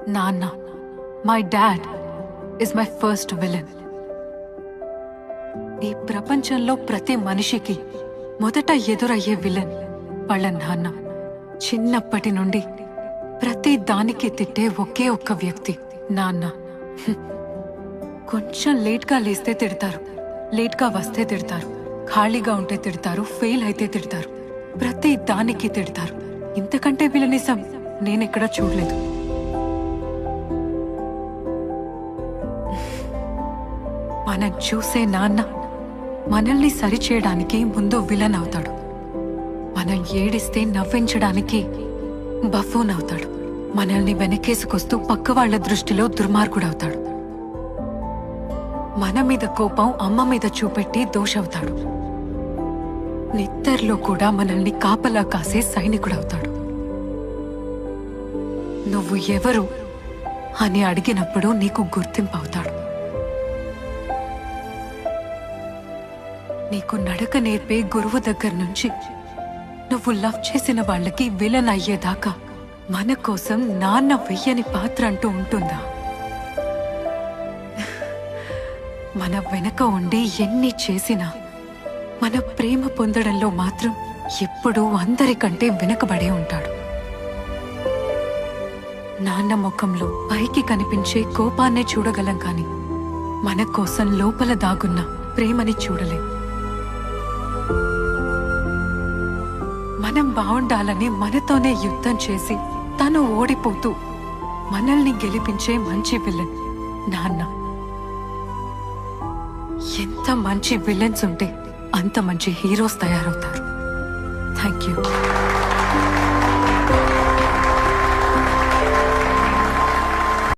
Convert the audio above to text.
నాన్న, my dad is my first villain. ఈ ప్రపంచంలో ప్రతి మనిషికి మొదట ఎదురయ్యే విలన్ వాళ్ళ నాన్న. చిన్నప్పటి నుండి ప్రతి దానికి తిట్టే ఒకే ఒక్క వ్యక్తి నాన్న. కొంచెం లేట్గా లేస్తే తిడతారు, లేట్గా వస్తే తిడతారు, ఖాళీగా ఉంటే తిడతారు, ఫెయిల్ అయితే తిడతారు, ప్రతి దానికి తిడతారు. ఇంతకంటే విలనిజం నేనెక్కడ చూడలేదు. మనం చూసే నాన్న మనల్ని సరిచేయడానికి ముందు విలన్ అవుతాడు. మనం ఏడిస్తే నవ్వించడానికి బఫూన్ అవుతాడు. మనల్ని వెనకేసుకొస్తూ పక్క వాళ్ల దృష్టిలో దుర్మార్గుడవుతాడు. మన మీద కోపం అమ్మ మీద చూపెట్టి దోషవుతాడు. నిద్దర్లో కూడా మనల్ని కాపలా కాసే సైనికుడవుతాడు. నువ్వు ఎవరు అని అడిగినప్పుడు నీకు గుర్తింపు అవుతాడు. నీకు నడక నేర్పే గురువు దగ్గర నుంచి నువ్వు లవ్ చేసిన వాళ్ళకి విలన్ అయ్యేదాకా మన కోసం నాన్న వెయ్యని పాత్ర అంటూ ఉంటుందా? మన వెనక ఉండి ఎన్ని చేసినా మన ప్రేమ పొందడంలో మాత్రం ఎప్పుడూ అందరికంటే వెనకబడే ఉంటాడు. నాన్న ముఖంలో పైకి కనిపించే కోపాన్నే చూడగలం కాని మన కోసం లోపల దాగున్న ప్రేమని చూడలేం. మనం బాగుండాలని మనతోనే యుద్ధం చేసి తను ఓడిపోతూ మనల్ని గెలిపించే మంచి విలన్ నాన్న. ఎంత మంచి విలన్స్ ఉంటే అంత మంచి హీరోస్ తయారవుతారు. Thank you.